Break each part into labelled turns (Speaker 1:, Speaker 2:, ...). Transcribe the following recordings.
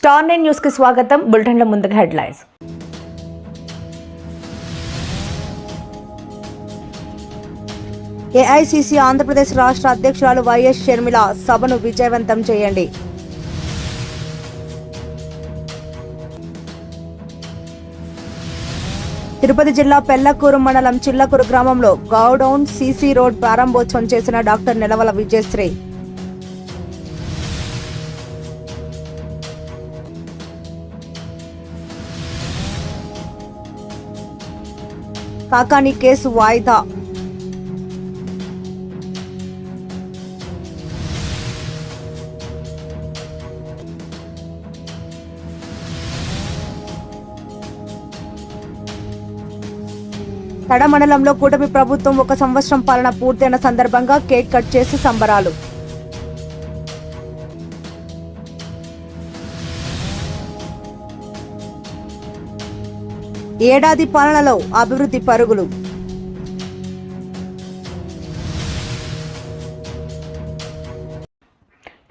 Speaker 1: Star 9 news కి స్వాగతం. బులెటిన్ల ముందుగా హెడ్లైన్స్.
Speaker 2: ఏఐసీసీ ఆంధ్రప్రదేశ్ రాష్ట్ర అధ్యక్షురాలు వైఎస్ షర్మిల సభను విజయవంతం చేయండి. తిరుపతి జిల్లా పెళ్లకూరు మండలం చిల్లకూరు గ్రామంలో గౌడౌన్ సీసీ రోడ్ ప్రారంభోత్సవం చేసిన డాక్టర్ నిలవల విజయశ్రీ. కాకాని కేసు వాయిదా. తడ మండలంలో కూటమి ప్రభుత్వం 1 సంవత్సరం పాలన పూర్తయిన సందర్భంగా కేక్ కట్ చేసి సంబరాలు. ఏడాది పాలనలో అభివృద్ధి పరుగులు.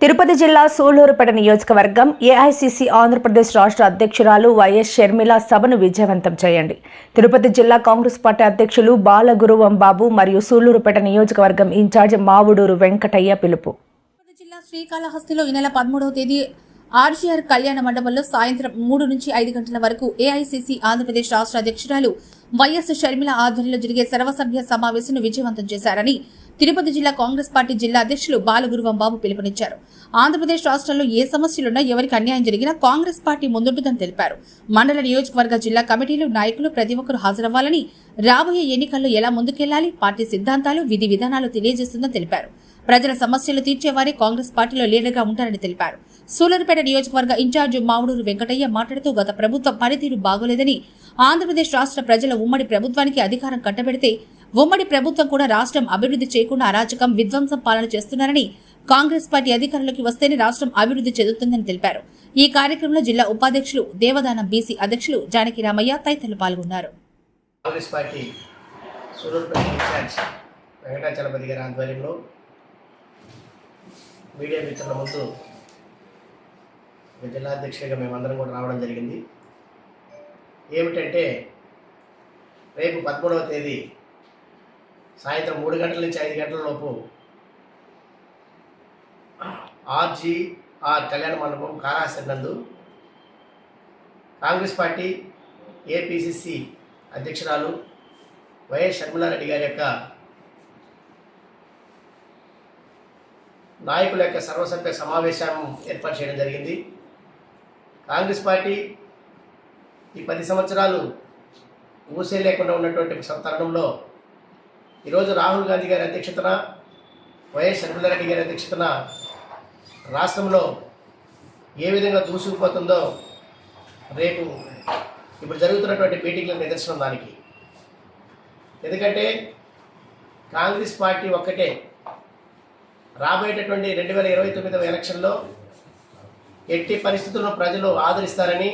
Speaker 1: తిరుపతి జిల్లా సూళ్లూరుపేట నియోజకవర్గం ఏఐసీసీ ఆంధ్రప్రదేశ్ రాష్ట్ర అధ్యక్షురాలు వైఎస్ షర్మిల సభను విజయవంతం చేయండి. తిరుపతి జిల్లా కాంగ్రెస్ పార్టీ అధ్యక్షులు బాలగురువం బాబు మరియు సూళ్లూరుపేట నియోజకవర్గం ఇన్ఛార్జ్ మావుడూరు వెంకటయ్య పిలుపు.
Speaker 3: తిరుపతి జిల్లా శ్రీకాళహస్తిలో ఈ నెల 13వ తేదీ ఆర్జీఆర్ కళ్యాణ మండపంలో సాయంత్రం 3 నుంచి 5 గంటల వరకు ఏఐసీసీ ఆంధ్రప్రదేశ్ రాష్ట్ర అధ్యక్షురాలు వైఎస్ షర్మిల ఆధ్వర్యంలో జరిగే సర్వసభ్య సమావేశాన్ని విజయవంతం చేశారని తిరుపతి జిల్లా కాంగ్రెస్ పార్టీ జిల్లా అధ్యక్షులు బాలగురువం బాబు పిలుపునిచ్చారు. ఆంధ్రప్రదేశ్ రాష్ట్రంలో ఏ సమస్యలున్నా ఎవరికి అన్యాయం జరిగినా కాంగ్రెస్ పార్టీ ముందుంటుందని తెలిపారు. మండల నియోజకవర్గ జిల్లా కమిటీలు నాయకులు ప్రతి ఒక్కరూ హాజరవ్వాలని, రాబోయే ఎన్నికల్లో ఎలా ముందుకెళ్లాలి, పార్టీ సిద్ధాంతాలు విధి విధానాలు తెలియజేస్తుందని తెలిపారు. ప్రజల సమస్యలు తీర్చేవారే కాంగ్రెస్ పార్టీలో లీడర్గా ఉంటారని తెలిపారు. సూళ్లూరుపేట నియోజకవర్గ ఇన్ఛార్జి మావుడూరు వెంకటయ్య మాట్లాడుతూ గత ప్రభుత్వం పనితీరు బాగోలేదని, ఆంధ్రప్రదేశ్ రాష్ట్ర ప్రజల ఉమ్మడి ప్రభుత్వానికి అధికారం కట్టబెడితే ఉమ్మడి ప్రభుత్వం కూడా రాష్ట్రం అభివృద్ధి చేయకుండా అరాచకం విధ్వంసం పాలన చేస్తున్నారని, కాంగ్రెస్ పార్టీ అధికారంలోకి వస్తేనే రాష్ట్రం అభివృద్ధి చెందుతుందని తెలిపారు. ఈ కార్యక్రమంలో జిల్లా ఉపాధ్యక్షులు దేవదానం బీసీ అధ్యక్షులు జానకి రామయ్య తదితరులు పాల్గొన్నారు.
Speaker 4: కాంగ్రెస్ పార్టీ సూళ్లూరుపేట ఇన్ఛార్జ్ వెంకటాచలపతి గారి ఆధ్వర్యంలో మీడియా మిత్రుల ముందు జిల్లా అధ్యక్షుడిగా మేమందరం కూడా రావడం జరిగింది. ఏమిటంటే రేపు 13వ తేదీ సాయంత్రం 3 గంటల నుంచి 5 గంటల లోపు ఆర్జీఆర్ కళ్యాణ మండపం కాళహస్తి నందు కాంగ్రెస్ పార్టీ ఏపీసీసీ అధ్యక్షురాలు వైఎస్ షర్మిలారెడ్డి గారి యొక్క నాయకుల యొక్క సర్వసభ్య సమావేశం ఏర్పాటు చేయడం జరిగింది. కాంగ్రెస్ పార్టీ ఈ 10 సంవత్సరాలు ఊసే లేకుండా ఉన్నటువంటి తరుణంలో ఈరోజు రాహుల్ గాంధీ గారి అధ్యక్షతన, వైఎస్ షర్మిలారెడ్డి గారి అధ్యక్షతన రాష్ట్రంలో ఏ విధంగా దూసుకుపోతుందో రేపు ఇప్పుడు జరుగుతున్నటువంటి మీటింగ్ల నిదర్శనం దానికి. ఎందుకంటే కాంగ్రెస్ పార్టీ ఒక్కటే రాబోయేటటువంటి 2029 ఎలక్షన్లో ఎట్టి పరిస్థితుల్లో ప్రజలు ఆదరిస్తారని,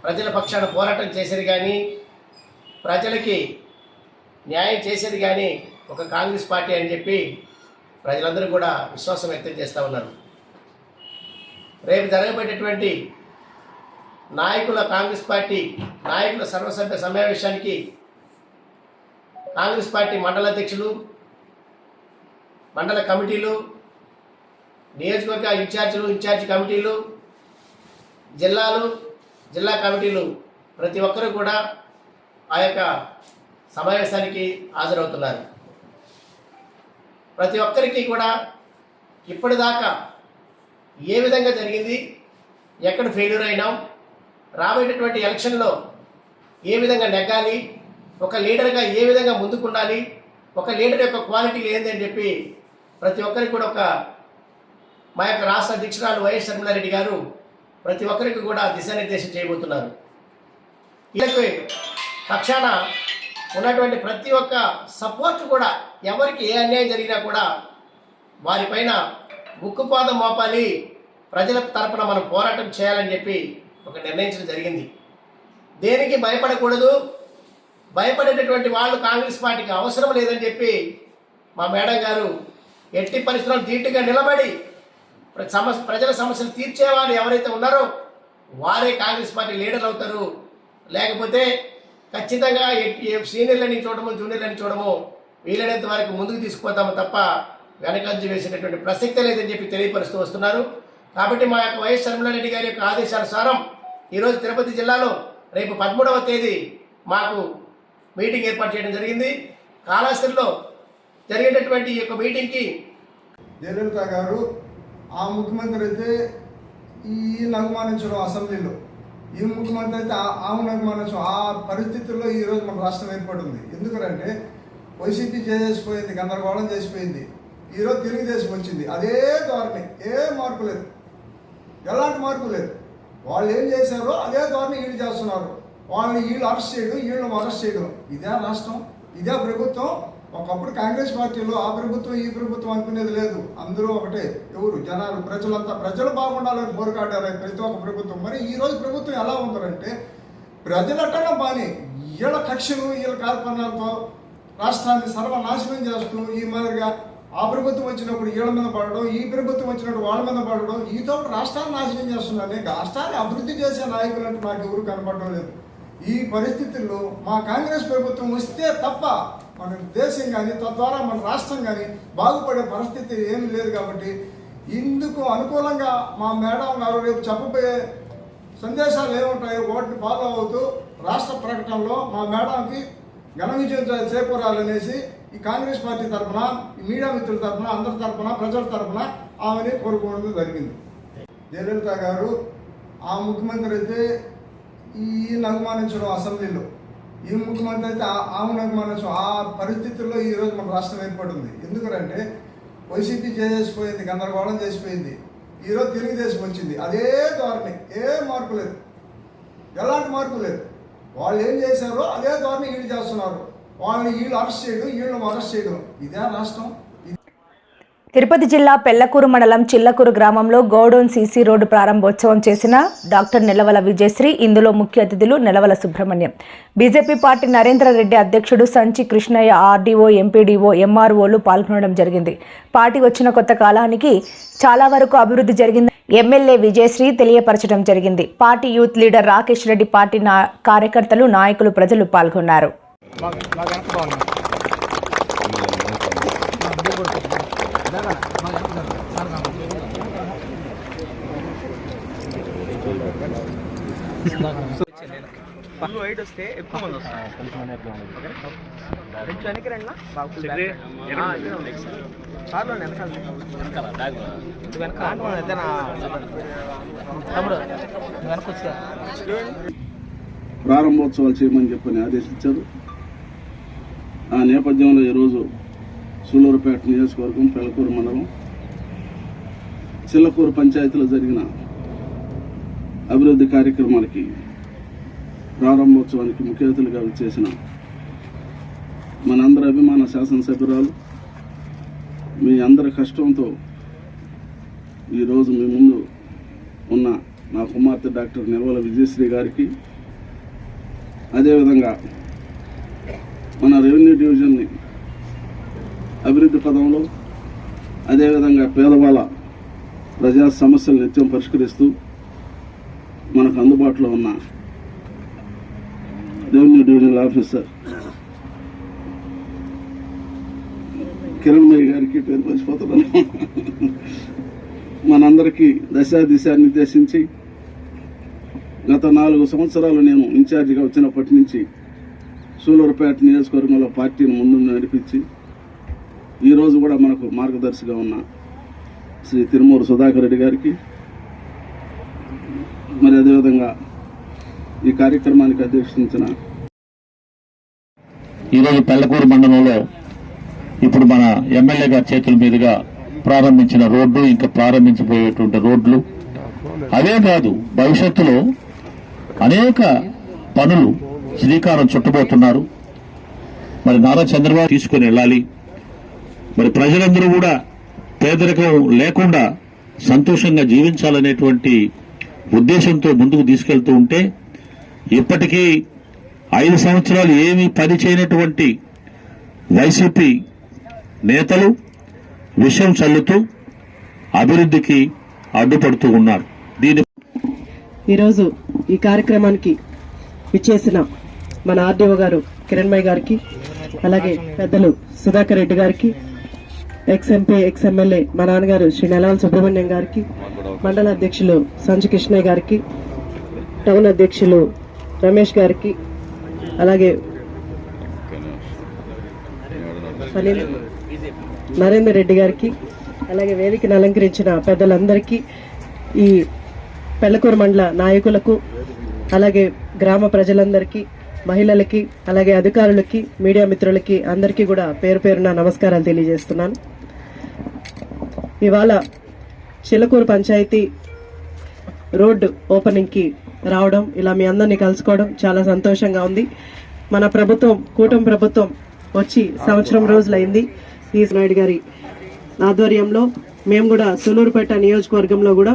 Speaker 4: ప్రజల పక్షాన పోరాటం చేసేది కానీ ప్రజలకి న్యాయం చేసేది కానీ ఒక కాంగ్రెస్ పార్టీ అని చెప్పి ప్రజలందరూ కూడా విశ్వాసం వ్యక్తం చేస్తూ ఉన్నారు. రేపు జరగబోయేటటువంటి కాంగ్రెస్ పార్టీ నాయకుల సర్వసభ్య సమావేశానికి కాంగ్రెస్ పార్టీ మండల అధ్యక్షులు, మండల కమిటీలు, నియోజకవర్గ ఇన్ఛార్జి కమిటీలు, జిల్లా కమిటీలు ప్రతి ఒక్కరూ కూడా ఆ యొక్క సమావేశానికి హాజరవుతున్నారు. ప్రతి ఒక్కరికి కూడా ఇప్పటిదాకా ఏ విధంగా జరిగింది, ఎక్కడ ఫెయిల్యూర్ అయినాం, రాబోయేటటువంటి ఎలక్షన్లో ఏ విధంగా నెగ్గాలి, ఒక లీడర్గా ఏ విధంగా ముందుకుండాలి, ఒక లీడర్ యొక్క క్వాలిటీ ఏందని చెప్పి ప్రతి ఒక్కరికి కూడా మా యొక్క రాష్ట్ర అధ్యక్షురాలు వైఎస్ షర్మిలారెడ్డి గారు ప్రతి ఒక్కరికి కూడా దిశానిర్దేశం చేయబోతున్నారు. వీళ్ళకి పక్షాన ఉన్నటువంటి ప్రతి ఒక్క సపోర్ట్ కూడా ఎవరికి ఏ అన్యాయం జరిగినా కూడా వారిపైన ఉక్కుపాదం మోపాలి, ప్రజల తరపున మనం పోరాటం చేయాలని చెప్పి ఒక నిర్ణయించడం జరిగింది. దేనికి భయపడకూడదు, భయపడేటటువంటి వాళ్ళు కాంగ్రెస్ పార్టీకి అవసరం లేదని చెప్పి మా మేడం గారు ఎట్టి పరిస్థితుల్లో ధీటుగా నిలబడి ప్రజల సమస్యలు తీర్చేవారు ఎవరైతే ఉన్నారో వారే కాంగ్రెస్ పార్టీ లీడర్లు అవుతారు. లేకపోతే ఖచ్చితంగా సీనియర్లని చూడము, జూనియర్లని చూడము, వీలైనంత వరకు ముందుకు తీసుకుపోతాము తప్ప వెనకంజ వేసేటటువంటి ప్రసక్తే లేదని చెప్పి తెలియపరుస్తూ వస్తున్నారు. కాబట్టి మా యొక్క వైఎస్ షర్మిలారెడ్డి గారి యొక్క ఆదేశానుసారం ఈరోజు తిరుపతి జిల్లాలో రేపు 13వ తేదీ మాకు మీటింగ్ ఏర్పాటు చేయడం జరిగింది. కాళహస్తిలో జరిగేటటువంటి ఈ యొక్క మీటింగ్కి
Speaker 5: జయలలిత గారు ఆ ముఖ్యమంత్రి అయితే ఈయన అభిమానించడం, అసెంబ్లీలో ఈ ముఖ్యమంత్రి అయితే ఆమెను అభిమానించడం, ఆ పరిస్థితుల్లో ఈరోజు మన రాష్ట్రం ఏర్పడింది. ఎందుకంటే వైసీపీ చేసిపోయింది, గందరగోళం చేసిపోయింది. ఈరోజు తెలుగుదేశం వచ్చింది, అదే ధోరణి, ఏ మార్పు లేదు, ఎలాంటి మార్పు లేదు. వాళ్ళు ఏం చేశారో అదే ధోరణి వీళ్ళు చేస్తున్నారు. వీళ్ళు అరెస్ట్ చేయడం, వీళ్ళని అరెస్ట్ చేయడం. ఇదే రాష్ట్రం, ఇదే ప్రభుత్వం. ఒకప్పుడు కాంగ్రెస్ పార్టీలో ఆ ప్రభుత్వం ఈ ప్రభుత్వం అనుకునేది లేదు. అందరూ ఒకటే, ఎవరు జనాలు, ప్రజలంతా ప్రజలు బాగుండాలని పోరాడారు ప్రతి ఒక్క ప్రభుత్వం. మరి ఈ రోజు ప్రభుత్వం ఎలా ఉందంటే ప్రజలట్టనే బాని వీళ్ళ కక్షలు, వీళ్ళ కార్పణాలతో రాష్ట్రాన్ని సర్వనాశనం చేస్తూ ఈ మాదిరిగా ఆ ప్రభుత్వం వచ్చినప్పుడు వీళ్ళ మీద పడడం, ఈ ప్రభుత్వం వచ్చినప్పుడు వాళ్ళ మీద పడడం, ఈతో రాష్ట్రాన్ని నాశనం చేస్తున్నారని, రాష్ట్రాన్ని అభివృద్ధి చేసే నాయకులు అంటే నాకు ఎవరు కనపడడం లేదు. ఈ పరిస్థితుల్లో మా కాంగ్రెస్ ప్రభుత్వం వస్తే తప్ప మన దేశం కానీ, తద్వారా మన రాష్ట్రం కానీ బాగుపడే పరిస్థితి ఏమీ లేదు. కాబట్టి ఇందుకు అనుకూలంగా మా మేడం గారు రేపు చెప్పబోయే సందేశాలు ఏముంటాయో వాటిని ఫాలో అవుతూ రాష్ట్ర ప్రకటనలో మా మేడంకి ఘన విజయం చేకూరాలనేసి ఈ కాంగ్రెస్ పార్టీ తరఫున, ఈ మీడియా మిత్రుల తరఫున, అందరి తరఫున, ప్రజల తరఫున ఆమెని కోరుకోవడం జరిగింది. జయలలిత గారు ఆ ముఖ్యమంత్రి అయితే ఈయన అభిమానించడం, అసెంబ్లీలో ఈ ముఖ్యమంత్రి అయితే ఆమెను అభిమానించడం, ఆ పరిస్థితుల్లో ఈరోజు మన రాష్ట్రం ఏర్పడింది. ఎందుకంటే వైసీపీ చేసిపోయింది, గందరగోళం చేసిపోయింది. ఈరోజు తెలుగుదేశం వచ్చింది, అదే ధోరణి, ఏ మార్పు లేదు, ఎలాంటి మార్పు లేదు. వాళ్ళు ఏం చేశారో అదే ధోరణి వీళ్ళు చేస్తున్నారు. వీళ్ళు అరెస్ట్ చేయడం, వీళ్ళని అరెస్ట్ చేయడం. ఇదే రాష్ట్రం.
Speaker 1: తిరుపతి జిల్లా పెళ్లకూరు మండలం చిల్లకూరు గ్రామంలో గౌడౌన్ సీసీ రోడ్డు ప్రారంభోత్సవం చేసిన డాక్టర్ నెలవల విజయశ్రీ. ఇందులో ముఖ్య అతిథులు నెలవల సుబ్రహ్మణ్యం, బీజేపీ పార్టీ నరేంద్రరెడ్డి అధ్యక్షుడు సంచి కృష్ణయ్య, ఆర్డీఓ, ఎంపీడీఓ, ఎంఆర్ఓలు పాల్గొనడం జరిగింది. పార్టీ వచ్చిన కొత్త కాలానికి చాలా వరకు అభివృద్ధి జరిగింది ఎమ్మెల్యే విజయశ్రీ తెలియపరచడం జరిగింది. Party youth leader Rakesh Reddy, party కార్యకర్తలు, నాయకులు, ప్రజలు పాల్గొన్నారు.
Speaker 6: వైట్ వస్తే ఎక్కువ మంది వస్తారు. కొంచెం వెనక్కి రండి నా కార్లో
Speaker 7: ప్రారంభోత్సవాలు చేయమని చెప్పని ఆదేశించారు. ఆ నేపథ్యంలో ఈరోజు సూలూరుపేట నియోజకవర్గం పెళ్లకూరు మండలం చిల్లకూరు పంచాయతీలో జరిగిన అభివృద్ధి కార్యక్రమాలకి ప్రారంభోత్సవానికి ముఖ్య అతిథులుగా విచ్చేసిన మనందరి అభిమాన శాసనసభ్యురాలు, మీ అందరి కష్టంతో ఈరోజు మీ ముందు ఉన్న నా కుమార్తె డాక్టర్ నెలవల విజయశ్రీ గారికి, అదేవిధంగా మన రెవెన్యూ డివిజన్ని అభివృద్ధి పదంలో, అదేవిధంగా పేదవాళ్ళ ప్రజా సమస్యలు నిత్యం పరిష్కరిస్తూ మనకు అందుబాటులో ఉన్న రెవెన్యూ డివిజనల్ ఆఫీసర్ కిరణ్మయ్య గారికి పేరు మర్చిపోతున్నాను, మనందరికీ దిశా నిర్దేశించి గత 4 సంవత్సరాలు నేను ఇన్ఛార్జిగా వచ్చినప్పటి నుంచి సూలూరుపేట నియోజకవర్గంలో పార్టీని ముందు నడిపించి ఈరోజు కూడా మనకు మార్గదర్శిగా ఉన్న శ్రీ తిరుమూరు సుధాకర్ రెడ్డి గారికి, మరి అదేవిధంగా ఈ కార్యక్రమానికి అధ్యక్షించిన
Speaker 8: ఈరోజు పెళ్లకూరు మండలంలో ఇప్పుడు మన ఎమ్మెల్యే గారి చేతుల మీదుగా ప్రారంభించిన రోడ్డు, ఇంకా ప్రారంభించబోయేటువంటి రోడ్లు, అదే కాదు భవిష్యత్తులో అనేక పనులు శ్రీకారం చుట్టబోతున్నారు. మరి నారా చంద్రబాబు తీసుకుని వెళ్ళాలి. మరి ప్రజలందరూ కూడా పేదరికం లేకుండా సంతోషంగా జీవించాలనేటువంటి ఉద్దేశంతో ముందుకు తీసుకెళ్తూ ఉంటే, ఇప్పటికీ 5 సంవత్సరాలు ఏమీ పని చేయనటువంటి వైసీపీ నేతలు విషయం చల్లుతూ అభివృద్ధికి అడ్డుపడుతూ ఉన్నారు.
Speaker 9: ఈరోజు ఈ కార్యక్రమానికి ఇచ్చేసిన మన ఆర్డీఓ గారు కిరణ్మయ్య గారికి, అలాగే పెద్దలు సుధాకర్ రెడ్డి గారికి, ఎక్స్ఎంపీ ఎక్స్ఎమ్మెల్యే మా నాన్నగారు శ్రీ నెలవాల సుబ్రహ్మణ్యం గారికి, మండల అధ్యక్షులు సంజు కృష్ణయ్య గారికి, టౌన్ అధ్యక్షులు రమేష్ గారికి, అలాగే నరేందర్ రెడ్డి గారికి, అలాగే వేదికను అలంకరించిన పెద్దలందరికీ, ఈ పెళ్లకూరు మండల నాయకులకు, అలాగే గ్రామ ప్రజలందరికీ, మహిళలకి, అలాగే అధికారులకి, మీడియా మిత్రులకి అందరికీ కూడా పేరు పేరున నమస్కారాలు తెలియజేస్తున్నాను. ఇవాళ చిల్లకూరు పంచాయతీ రోడ్డు ఓపెనింగ్కి రావడం, ఇలా మీ అందరినీ కలుసుకోవడం చాలా సంతోషంగా ఉంది. మన ప్రభుత్వం, కూటమి ప్రభుత్వం వచ్చి సంవత్సరం రోజులైంది. ఈ నాయుడు గారి ఆధ్వర్యంలో మేము కూడా సూలూరుపేట నియోజకవర్గంలో కూడా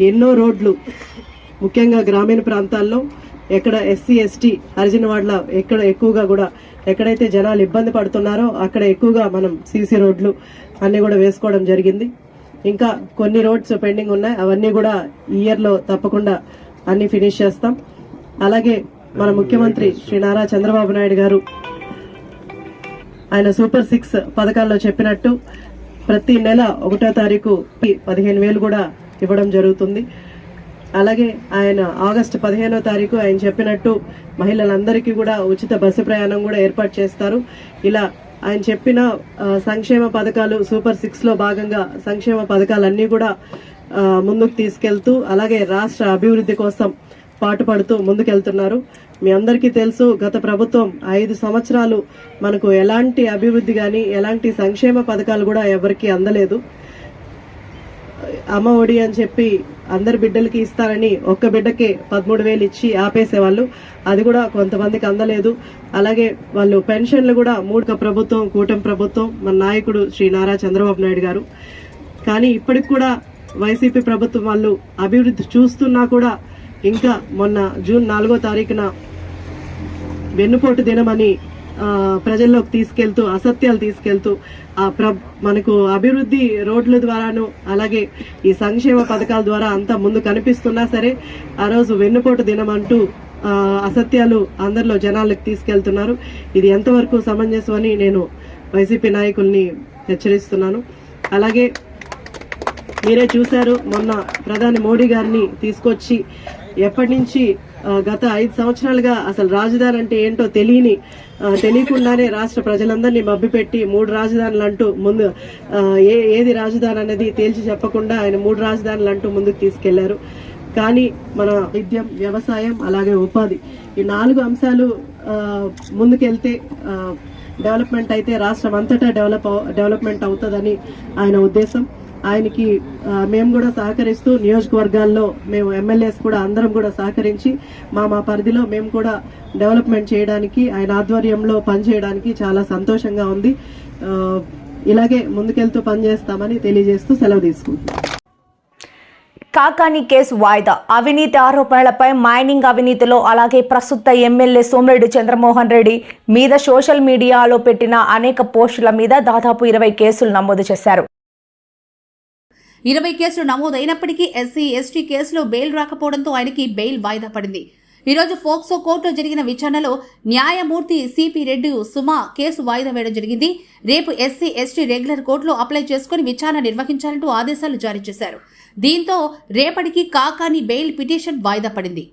Speaker 9: ఎన్నో రోడ్లు, ముఖ్యంగా గ్రామీణ ప్రాంతాల్లో ఎక్కడ ఎస్సీ ఎస్టీ హరిజన వాడల ఎక్కడ ఎక్కువగా కూడా ఎక్కడైతే జనాలు ఇబ్బంది పడుతున్నారో అక్కడ ఎక్కువగా మనం సీసీ రోడ్లు అన్నీ కూడా వేసుకోవడం జరిగింది. ఇంకా కొన్ని రోడ్స్ పెండింగ్ ఉన్నాయి, అవన్నీ కూడా ఈ ఇయర్లో తప్పకుండా అన్ని ఫినిష్ చేస్తాం. అలాగే మన ముఖ్యమంత్రి శ్రీ నారా చంద్రబాబు నాయుడు గారు ఆయన సూపర్ 6 పథకాల్లో చెప్పినట్టు ప్రతి నెల 1వ తారీఖు 15,000 కూడా ఇవ్వడం జరుగుతుంది. అలాగే ఆయన ఆగస్టు 15వ తారీఖు ఆయన చెప్పినట్టు మహిళలందరికీ కూడా ఉచిత బస్సు ప్రయాణం కూడా ఏర్పాటు చేస్తారు. ఇలా ఆయన చెప్పిన సంక్షేమ పథకాలు సూపర్ 6లో భాగంగా సంక్షేమ పథకాలన్నీ కూడా ముందుకు తీసుకెళ్తూ, అలాగే రాష్ట్ర అభివృద్ధి కోసం పాటుపడుతూ ముందుకెళ్తున్నారు. మీ అందరికీ తెలుసు, గత ప్రభుత్వం 5 సంవత్సరాలు మనకు ఎలాంటి అభివృద్ధి కానీ ఎలాంటి సంక్షేమ పథకాలు కూడా ఎవరికి అందలేదు. అమ్మ ఒడి అని చెప్పి అందరి బిడ్డలకి ఇస్తారని ఒక్క బిడ్డకే 13,000 ఇచ్చి ఆపేసేవాళ్ళు, అది కూడా కొంతమందికి అందలేదు. అలాగే వాళ్ళు పెన్షన్లు కూడా ప్రభుత్వం, కూటమి ప్రభుత్వం, మన నాయకుడు శ్రీ నారా చంద్రబాబు నాయుడు గారు. కానీ ఇప్పటికి కూడా వైసీపీ ప్రభుత్వం వాళ్ళు అభివృద్ధి చూస్తున్నా కూడా ఇంకా మొన్న జూన్ 4వ తారీఖున వెన్నుపోటు దినమని ప్రజల్లోకి తీసుకెళ్తూ, అసత్యాలు తీసుకెళ్తూ మనకు అభివృద్ధి రోడ్ల ద్వారాను అలాగే ఈ సంక్షేమ పథకాల ద్వారా అంతా ముందు కనిపిస్తున్నా సరే ఆ రోజు వెన్నుపోటు దినం అంటూ అసత్యాలు అందరిలో జనాలకు తీసుకెళ్తున్నారు. ఇది ఎంతవరకు సమంజసమని నేను వైసీపీ నాయకుల్ని హెచ్చరిస్తున్నాను. అలాగే మీరే చూశారు, మొన్న ప్రధాని మోడీ గారిని తీసుకొచ్చి ఎప్పటి నుంచి గత 5 సంవత్సరాలుగా అసలు రాజధాని అంటే ఏంటో తెలియకుండానే రాష్ట్ర ప్రజలందరినీ మభ్యపెట్టి 3 రాజధానులు అంటూ ముందు ఏది రాజధాని అనేది తేల్చి చెప్పకుండా ఆయన 3 రాజధానులు అంటూ ముందుకు తీసుకెళ్లారు. కానీ మన వైద్యం, వ్యవసాయం, అలాగే ఉపాధి, ఈ 4 అంశాలు ముందుకెళ్తే డెవలప్మెంట్ అయితే రాష్ట్రం అంతటా డెవలప్మెంట్ అవుతుందని ఆయన ఉద్దేశం. ఆయనకి మేము కూడా సహకరిస్తూ నియోజకవర్గాల్లో మేము ఎమ్మెల్యేస్ కూడా అందరం కూడా సహకరించి మా పరిధిలో మేము కూడా డెవలప్మెంట్ చేయడానికి, ఆయన ఆధ్వర్యంలో పనిచేయడానికి చాలా సంతోషంగా ఉంది. ఇలాగే ముందుకెళ్తూ పనిచేస్తామని తెలియజేస్తూ సెలవు తీసుకుంటున్నాం.
Speaker 1: కాకాని కేసు వాయిదా. అవినీతి ఆరోపణలపై మైనింగ్ అవినీతిలో, అలాగే ప్రస్తుత ఎమ్మెల్యే సోమిరెడ్డి చంద్రమోహన్ రెడ్డి మీద సోషల్ మీడియాలో పెట్టిన అనేక పోస్టుల మీద దాదాపు 20 కేసులు నమోదు చేశారు.
Speaker 3: 20 కేసులు నమోదైనప్పటికీ ఎస్సీ ఎస్టీ కేసులో బెయిల్ రాకపోవడంతో ఆయనకి బెయిల్ వాయిదా పడింది. ఈరోజు ఫోక్సో కోర్టులో జరిగిన విచారణలో న్యాయమూర్తి సిపి రెడ్డి సుమా కేసు వాయిదా వేయడం జరిగింది. రేపు ఎస్సీ ఎస్టీ రెగ్యులర్ కోర్టులో అప్లై చేసుకుని విచారణ నిర్వహించాలంటూ ఆదేశాలు జారీ చేశారు. దీంతో రేపటికి కాకాని బెయిల్ పిటిషన్ వాయిదా పడింది.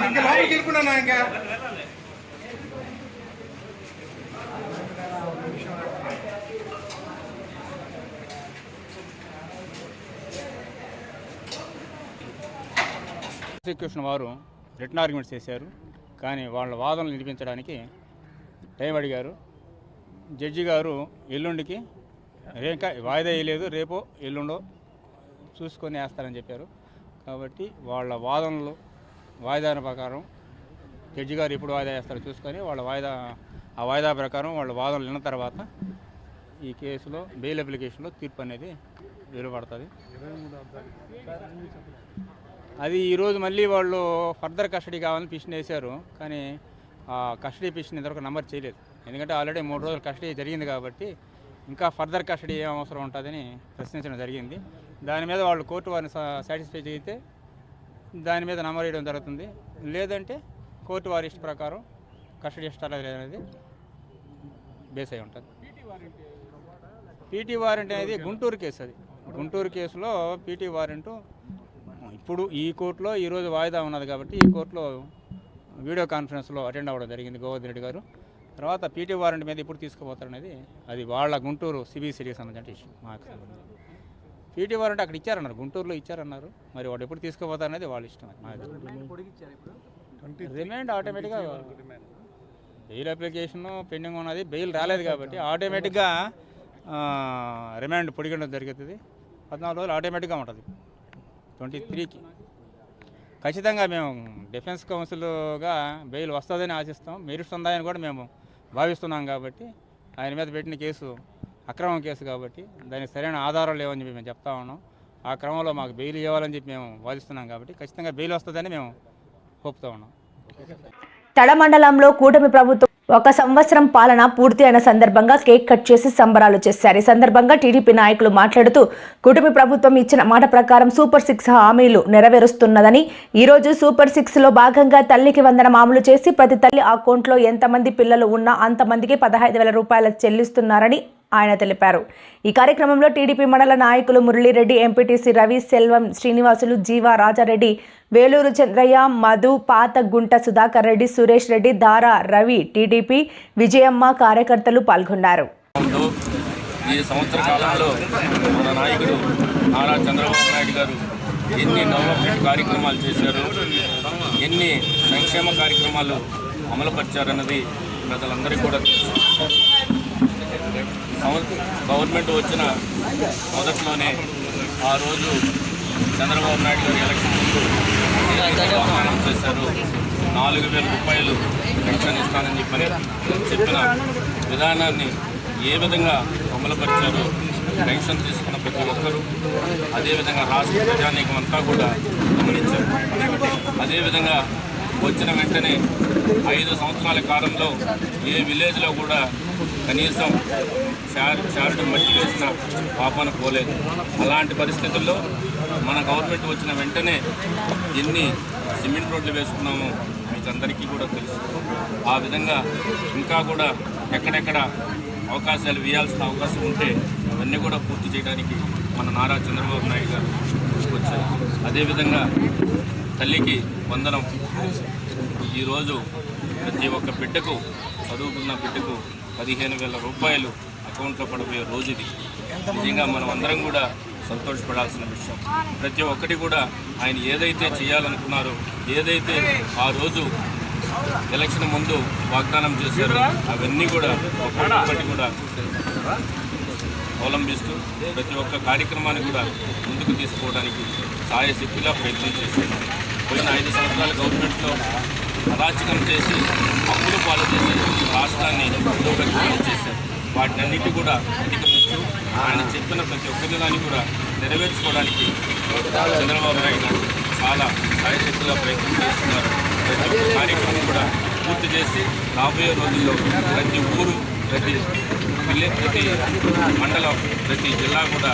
Speaker 5: ఇంకా లోపలికి వెళ్ళిపోయినా ఇంకా
Speaker 10: ప్రాసిక్యూషన్ వారు రిటర్న్ ఆర్గ్యుమెంట్స్ చేశారు, కానీ వాళ్ళ వాదనలు వినిపించడానికి టైం అడిగారు. జడ్జి గారు ఎల్లుండికి ఇంకా వాయిదా వేయలేదు, రేపో ఎల్లుండో చూసుకొని వేస్తారని చెప్పారు. కాబట్టి వాళ్ళ వాదనలు వాయిదా ప్రకారం జడ్జి గారు ఎప్పుడు వాయిదా వేస్తారో చూసుకొని ఆ వాయిదా ప్రకారం వాళ్ళ వాదనలు విన్న తర్వాత ఈ కేసులో బెయిల్ అప్లికేషన్లో తీర్పు అనేది వెలువడుతుంది. అది ఈరోజు మళ్ళీ వాళ్ళు ఫర్దర్ కస్టడీ కావాలని పిటిషన్ వేశారు, కానీ ఆ కస్టడీ పిటిషన్ ఇంతవరకు నంబర్ చేయలేదు. ఎందుకంటే ఆల్రెడీ 3 రోజులు కస్టడీ జరిగింది కాబట్టి ఇంకా ఫర్దర్ కస్టడీ ఏం అవసరం ఉంటుందని ప్రశ్నించడం జరిగింది. దాని మీద వాళ్ళు కోర్టు వారిని సాటిస్ఫై చేయితే దాని మీద నంబర్ వేయడం జరుగుతుంది, లేదంటే కోర్టు వారి ఇష్ట ప్రకారం కస్టడీ ఇష్టాలు లేదనేది బేస్ అయి ఉంటుంది. పీటీ వారెంట్ అనేది గుంటూరు కేసు. అది గుంటూరు కేసులో పీటీ వారెంటు ఇప్పుడు ఈ కోర్టులో ఈరోజు వాయిదా ఉన్నది కాబట్టి ఈ కోర్టులో వీడియో కాన్ఫరెన్స్లో అటెండ్ అవ్వడం జరిగింది గోవర్ధన్ రెడ్డి గారు. తర్వాత పీటీ వారెంట్ మీద ఎప్పుడు తీసుకుపోతారనేది అది వాళ్ళ గుంటూరు సిబిసిఐడికి సంబంధించిన ఇష్యూ. మాకు సంబంధించి పీటీ వారెంట్ అక్కడ ఇచ్చారన్నారు, గుంటూరులో ఇచ్చారన్నారు. మరి వాడు ఎప్పుడు తీసుకుపోతారనేది వాళ్ళ ఇష్టం. రిమాండ్ ఆటోమేటిక్గా బెయిల్ అప్లికేషన్ పెండింగ్ ఉన్నది, బెయిల్ రాలేదు కాబట్టి ఆటోమేటిక్గా రిమాండ్ పొడిగడం జరుగుతుంది. 14 రోజులు ఆటోమేటిక్గా ఉంటుంది. 23కి ఖచ్చితంగా మేము డిఫెన్స్ కౌన్సిల్గా బెయిల్ వస్తుందని ఆశిస్తాం, మెరిట్స్ ఉందని కూడా మేము భావిస్తున్నాం. కాబట్టి ఆయన మీద పెట్టిన కేసు అక్రమం కేసు కాబట్టి దానికి సరైన ఆధారాలు లేవని చెప్పి మేము చెప్తా ఉన్నాం. ఆ క్రమంలో మాకు బెయిల్ ఇవ్వాలని చెప్పి మేము వాదిస్తున్నాం కాబట్టి ఖచ్చితంగా బెయిల్ వస్తుందని మేము ఒప్పుతూ ఉన్నాం.
Speaker 1: తడ మండలంలో కూటమి ప్రభుత్వం 1 సంవత్సరం పాలన పూర్తి అయిన సందర్భంగా కేక్ కట్ చేసి సంబరాలు చేశారు. ఈ సందర్భంగా టీడీపీ నాయకులు మాట్లాడుతూ కూటమి ప్రభుత్వం ఇచ్చిన మాట ప్రకారం సూపర్ 6 హామీలు నెరవేరుస్తున్నదని, ఈరోజు సూపర్ 6లో భాగంగా తల్లికి వందనం అమలు చేసి ప్రతి తల్లి అకౌంట్లో ఎంతమంది పిల్లలు ఉన్నా అంతమందికి 15,000 రూపాయలు చెల్లిస్తున్నారని ఆయన తెలిపారు. ఈ కార్యక్రమంలో టీడీపీ మండల నాయకులు మురళీరెడ్డి, ఎంపీటీసీ రవి, సెల్వం, శ్రీనివాసులు, జీవా, రాజారెడ్డి, వేలూరు చంద్రయ్య, మధు, పాత గుంట సుధాకర్ రెడ్డి, సురేష్ రెడ్డి, దారా, రవి, టీడీపీ విజయమ్మ కార్యకర్తలు పాల్గొన్నారు.
Speaker 8: ఈ సంవత్సర కాలంలో మన నాయకుడు నారా చంద్రబాబు నాయుడు గారు ఎన్ని డెవలప్మెంట్ కార్యక్రమాలు చేశారు, ఎన్ని సంక్షేమ కార్యక్రమాలు అమలుపరిచారన్నది ప్రజలందరికీ కూడా తెలుసు. గవర్నమెంట్ వచ్చిన మొదట్లోనే ఆ రోజు చంద్రబాబు నాయుడు గారు ఎలక్షన్ ముందు వాగ్దానం చేశారు. 4,000 రూపాయలు పెన్షన్ ఇస్తానని చెప్పిన విధానాన్ని ఏ విధంగా అమలుపరిచారో పెన్షన్ తీసుకున్న ప్రతి ఒక్కరూ, అదేవిధంగా రాష్ట్ర ప్రజానీకం అంతా కూడా గమనించారు. అదేవిధంగా వచ్చిన వెంటనే 5 సంవత్సరాల కాలంలో ఏ విలేజ్లో కూడా కనీసం చారుడు మట్టి వేసిన పాపాన పోలేదు. అలాంటి పరిస్థితుల్లో మన గవర్నమెంట్ వచ్చిన వెంటనే ఎన్ని సిమెంట్ రోడ్లు వేసుకున్నామో మీకు అందరికీ కూడా తెలుసు. ఆ విధంగా ఇంకా కూడా ఎక్కడెక్కడ అవకాశాలు వేయాల్సిన అవకాశం ఉంటే అవన్నీ కూడా పూర్తి చేయడానికి మన నారా చంద్రబాబు నాయుడు గారు వచ్చారు. అదేవిధంగా తల్లికి వందనం ఈరోజు ప్రతి ఒక్క బిడ్డకు, చదువుకున్న బిడ్డకు 15,000 రూపాయలు అకౌంట్లో పడిపోయే రోజు ఇది. నిజంగా మనం అందరం కూడా సంతోషపడాల్సిన విషయం. ప్రతి ఒక్కటి కూడా ఆయన ఏదైతే చేయాలనుకున్నారో, ఏదైతే ఆ రోజు ఎలక్షన్ ముందు వాగ్దానం చేశారో అవన్నీ కూడా ఒక్కొక్కటి కూడా అవలంబిస్తూ ప్రతి ఒక్క కార్యక్రమాన్ని కూడా ముందుకు తీసుకోవడానికి సాయశక్తిగా ప్రయత్నం చేస్తున్నారు. పోయిన 5 సంవత్సరాల గవర్నమెంట్లో అరాచకం చేసి అప్పులు పాలు చేసి రాష్ట్రాన్ని అధోగతి చేశారు. వాటినన్నిటి కూడా అధిగమిస్తూ ఆయన చెప్పిన ప్రతి ఒక్కదాన్ని కూడా నెరవేర్చుకోవడానికి చంద్రబాబు నాయుడు గారు చాలా సాయశక్తిగా ప్రయత్నం చేస్తున్నారు. ప్రతి ఒక్క కార్యక్రమం కూడా పూర్తి చేసి రాబోయే రోజుల్లో ప్రతి ఊరు ప్రతి మండలం ప్రతి జిల్లా కూడా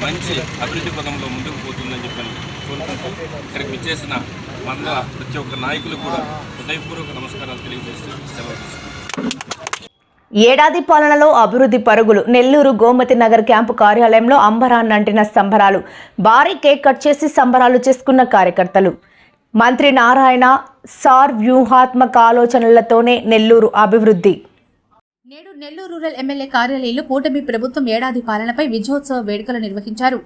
Speaker 8: మంచి అభివృద్ధి పదంలో ముందుకు పోతుందని చెప్పని కోరుకుంటూ ఇక్కడికి విచ్చేసిన మండల ప్రతి ఒక్క నాయకులు కూడా హృదయపూర్వక నమస్కారాలు తెలియజేస్తూ సెలవు తీసుకుంటాం.
Speaker 1: ఏడాది పాలనలో అభివృద్ధి పరుగులు. నెల్లూరు గోమతి నగర్ క్యాంపు కార్యాలయంలో అంబరాన్నంటిన సంబరాలు. భారీ కేక్ కట్ చేసి సంబరాలు చేసుకున్న కార్యకర్తలు. మంత్రి నారాయణ సార్ వ్యూహాత్మక ఆలోచనలతోనే నెల్లూరు అభివృద్ధి.
Speaker 3: నేడు నెల్లూరు రూరల్ ఎమ్మెల్యే కార్యాలయంలో కూటమి ప్రభుత్వం ఏడాది పాలనపై విజయోత్సవ వేడుకలు నిర్వహించారు.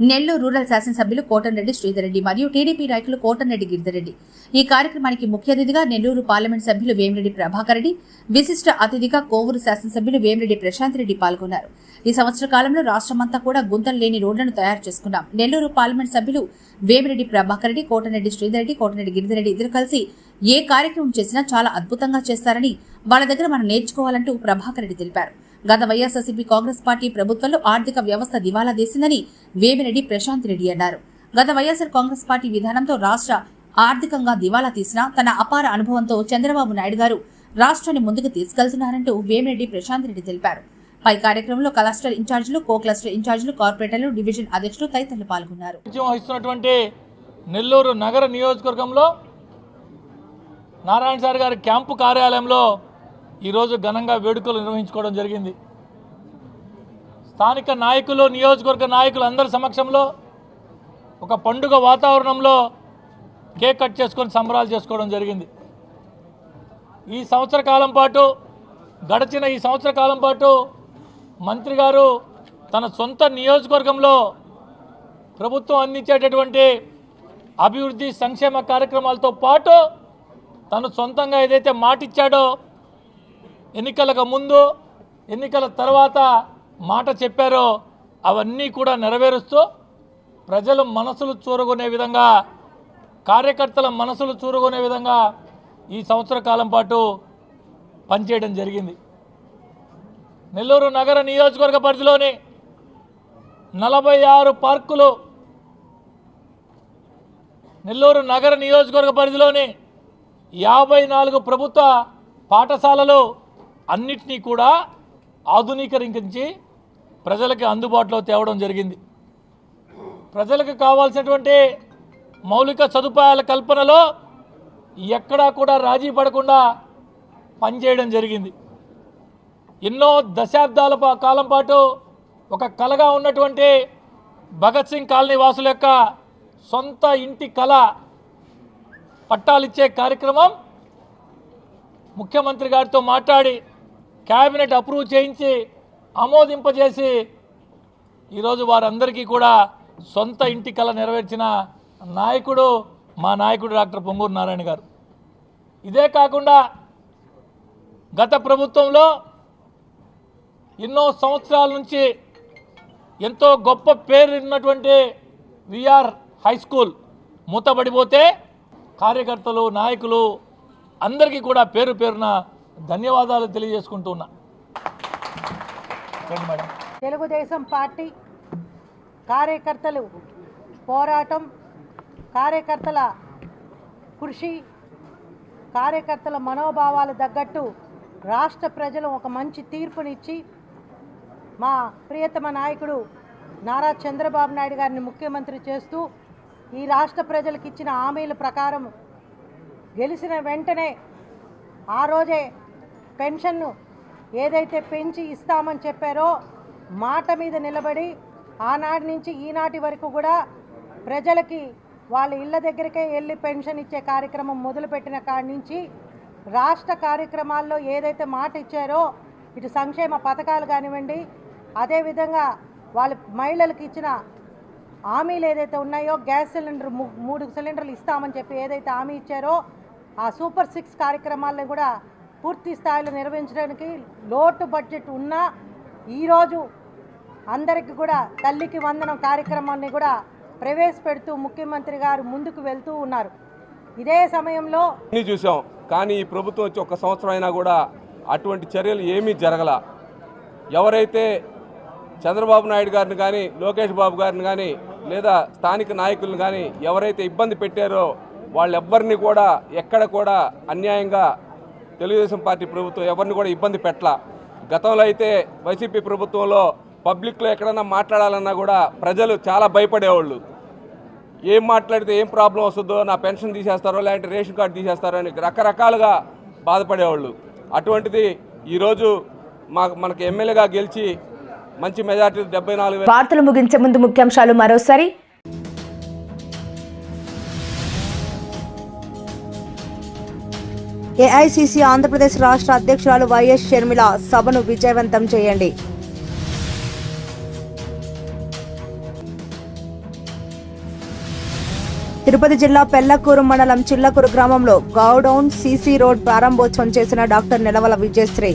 Speaker 3: నెల్లూరు రూరల్ శాసనసభ్యులు కోటంరెడ్డి శ్రీధర్ రెడ్డి మరియు టీడీపీ నాయకులు కోటంరెడ్డి గిరిధర్రెడ్డి. ఈ కార్యక్రమానికి ముఖ్య అతిథిగా నెల్లూరు పార్లమెంట్ సభ్యులు వేమిరెడ్డి ప్రభాకర్ రెడ్డి, విశిష్ట అతిథిగా కోవూరు శాసనసభ్యులు వేమిరెడ్డి ప్రశాంత్ రెడ్డి పాల్గొన్నారు. ఈ సంవత్సర కాలంలో రాష్ట్రమంతా కూడా గుంతలు లేని రోడ్లను తయారు చేసుకున్నాం. నెల్లూరు పార్లమెంట్ సభ్యులు వేమిరెడ్డి ప్రభాకర్ రెడ్డి, కోటంరెడ్డి శ్రీధర్ రెడ్డి, కోటంరెడ్డి గిరిధర్రెడ్డి ఇద్దరు కలిసి ఏ కార్యక్రమం చేసినా చాలా అద్భుతంగా చేస్తారని వాళ్ళ దగ్గర మనం నేర్చుకోవాలంటూ ప్రభాకర్ రెడ్డి తెలిపారు. గత వైఎస్ఆర్సీపీ కాంగ్రెస్ పార్టీ ప్రభుత్వంలో ఆర్థిక వ్యవస్థ దివాలా తీసిందని వేమిరెడ్డి ప్రశాంత్ రెడ్డి అన్నారు. గత వైఎస్ఆర్ కాంగ్రెస్ పార్టీ విధానంతో రాష్ట్ర ఆర్థికంగా దివాలా తీసినా తన అపార అనుభవంతో చంద్రబాబు నాయుడు గారు రాష్ట్రాన్ని ముందుకు తీసుకెళ్తున్నారంటూ వేమిరెడ్డి ప్రశాంత్ రెడ్డి తెలిపారు. పై కార్యక్రమంలో క్లస్టర్ ఇన్ఛార్జీలు, కో క్లస్టర్ ఇన్ఛార్జీలు, కార్పొరేటర్లు, డివిజన్ అధ్యక్షులు తదితరులు పాల్గొన్నారు.
Speaker 11: వహిస్తున్నటువంటి నెల్లూరు నగర నియోజకవర్గంలో నారాయణ సార్ గారి క్యాంపు కార్యాలయంలో ఈరోజు ఘనంగా వేడుకలు నిర్వహించుకోవడం జరిగింది. స్థానిక నాయకులు, నియోజకవర్గ నాయకులు అందరి సమక్షంలో ఒక పండుగ వాతావరణంలో కేక్ కట్ చేసుకొని సంబరాలు చేసుకోవడం జరిగింది. ఈ సంవత్సర కాలం పాటు గడిచిన ఈ సంవత్సర కాలం పాటు మంత్రి గారు తన సొంత నియోజకవర్గంలో ప్రభుత్వం అందించేటటువంటి అభివృద్ధి సంక్షేమ కార్యక్రమాలతో పాటు తను సొంతంగా ఏదైతే మాటిచ్చాడో ఎన్నికలకు ముందు ఎన్నికల తర్వాత మాట చెప్పారో అవన్నీ కూడా నెరవేరుస్తూ ప్రజల మనసులు చూరగొనే విధంగా, కార్యకర్తల మనసులు చూరగొనే విధంగా ఈ సంవత్సర కాలం పాటు పనిచేయడం జరిగింది. నెల్లూరు నగర నియోజకవర్గ పరిధిలోని 46 పార్కులు, నెల్లూరు నగర నియోజకవర్గ పరిధిలోని 54 ప్రభుత్వ పాఠశాలలు అన్నిటినీ కూడా ఆధునీకరించి ప్రజలకి అందుబాటులో తేవడం జరిగింది. ప్రజలకు కావాల్సినటువంటి మౌలిక సదుపాయాల కల్పనలో ఎక్కడా కూడా రాజీ పడకుండా పనిచేయడం జరిగింది. ఎన్నో దశాబ్దాల కాలం పాటు ఒక కలగా ఉన్నటువంటి భగత్ సింగ్ కాలనీ వాసుల యొక్క సొంత ఇంటి కళ పట్టాలిచ్చే కార్యక్రమం ముఖ్యమంత్రి గారితో మాట్లాడి క్యాబినెట్ అప్రూవ్ చేయించి ఆమోదింపజేసి ఈరోజు వారందరికీ కూడా సొంత ఇంటి కళ నెరవేర్చిన నాయకుడు మా నాయకుడు డాక్టర్ పొంగూరు నారాయణ గారు. ఇదే కాకుండా గత ప్రభుత్వంలో ఎన్నో సంవత్సరాల నుంచి ఎంతో గొప్ప పేరు ఉన్నటువంటి విఆర్ హై స్కూల్ మూతబడిపోతే కార్యకర్తలు, నాయకులు అందరికీ కూడా పేరు పేరున ధన్యవాదాలు తెలియజేసుకుంటున్నా.
Speaker 12: తెలుగుదేశం పార్టీ కార్యకర్తలు పోరాటం, కార్యకర్తల కృషి, కార్యకర్తల మనోభావాలు తగ్గట్టు రాష్ట్ర ప్రజలు ఒక మంచి తీర్పునిచ్చి మా ప్రియతమ నాయకుడు నారా చంద్రబాబు నాయుడు గారిని ముఖ్యమంత్రి చేస్తూ ఈ రాష్ట్ర ప్రజలకు ఇచ్చిన హామీల ప్రకారం గెలిచిన వెంటనే ఆ రోజే పెన్షన్ను ఏదైతే పెంచి ఇస్తామని చెప్పారో మాట మీద నిలబడి ఆనాటి నుంచి ఈనాటి వరకు కూడా ప్రజలకి వాళ్ళ ఇళ్ళ దగ్గరికే వెళ్ళి పెన్షన్ ఇచ్చే కార్యక్రమం మొదలుపెట్టిన కాడి నుంచి రాష్ట్ర కార్యక్రమాల్లో ఏదైతే మాట ఇచ్చారో ఇటు సంక్షేమ పథకాలు కానివ్వండి, అదేవిధంగా వాళ్ళ మహిళలకు ఇచ్చిన హామీలు ఏదైతే ఉన్నాయో గ్యాస్ సిలిండర్ 3 సిలిండర్లు ఇస్తామని చెప్పి ఏదైతే హామీ ఇచ్చారో ఆ సూపర్ 6 కార్యక్రమాలను కూడా పూర్తి స్థాయిలో నిర్వహించడానికి లోటు బడ్జెట్ ఉన్నా ఈరోజు అందరికీ కూడా తల్లికి వందనం కార్యక్రమాన్ని కూడా ప్రవేశపెడుతూ ముఖ్యమంత్రి గారు ముందుకు వెళ్తూ ఉన్నారు. ఇదే సమయంలో
Speaker 13: చూసాం, కానీ ఈ ప్రభుత్వం వచ్చి 1 సంవత్సరం అయినా కూడా అటువంటి చర్యలు ఏమీ జరగల. ఎవరైతే చంద్రబాబు నాయుడు గారిని కానీ, లోకేష్ బాబు గారిని కానీ, లేదా స్థానిక నాయకులను కానీ ఎవరైతే ఇబ్బంది పెట్టారో వాళ్ళెవ్వరిని కూడా ఎక్కడ కూడా అన్యాయంగా తెలుగుదేశం పార్టీ ప్రభుత్వం ఎవరిని కూడా ఇబ్బంది పెట్టలా. గతంలో అయితే వైసీపీ ప్రభుత్వంలో పబ్లిక్లో ఎక్కడన్నా మాట్లాడాలన్నా కూడా ప్రజలు చాలా భయపడేవాళ్ళు. ఏం మాట్లాడితే ఏం ప్రాబ్లం వస్తుందో, నా పెన్షన్ తీసేస్తారో లేదంటే రేషన్ కార్డు తీసేస్తారో అని రకరకాలుగా బాధపడేవాళ్ళు. అటువంటిది ఈరోజు మనకి ఎమ్మెల్యేగా గెలిచి మంచి మెజార్టీ 74,000.
Speaker 1: వార్తలు ముగించే ముందు ముఖ్యాంశాలు మరోసారి.
Speaker 2: ఏఐసిసి ఆంధ్రప్రదేశ్ రాష్ట్ర అధ్యక్షురాలు వైఎస్ షర్మిల సభను విజయవంతం చేయండి. తిరుపతి జిల్లా పెళ్లకూరు మండలం చిల్లకూరు గ్రామంలో గౌడౌన్ సీసీ రోడ్ ప్రారంభోత్సవం చేసిన డాక్టర్ నెలవల విజయశ్రీ.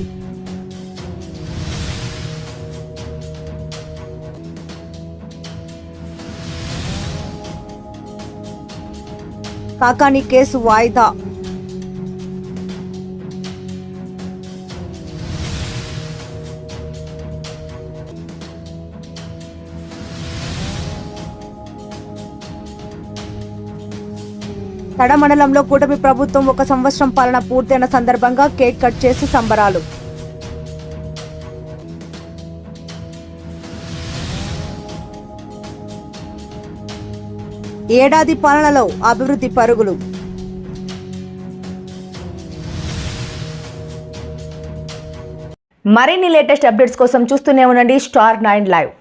Speaker 2: కాకాని కేసు వాయిదా. తడ మండలంలో కూటమి ప్రభుత్వం 1 సంవత్సరం పాలన పూర్తయిన సందర్భంగా కేక్ కట్ చేసి సంబరాలు. ఏడాది పాలనలో అభివృద్ధి పరుగులు.
Speaker 1: మరిన్ని లేటెస్ట్ అప్డేట్స్ కోసం చూస్తూనే ఉండండి Star 9 Live.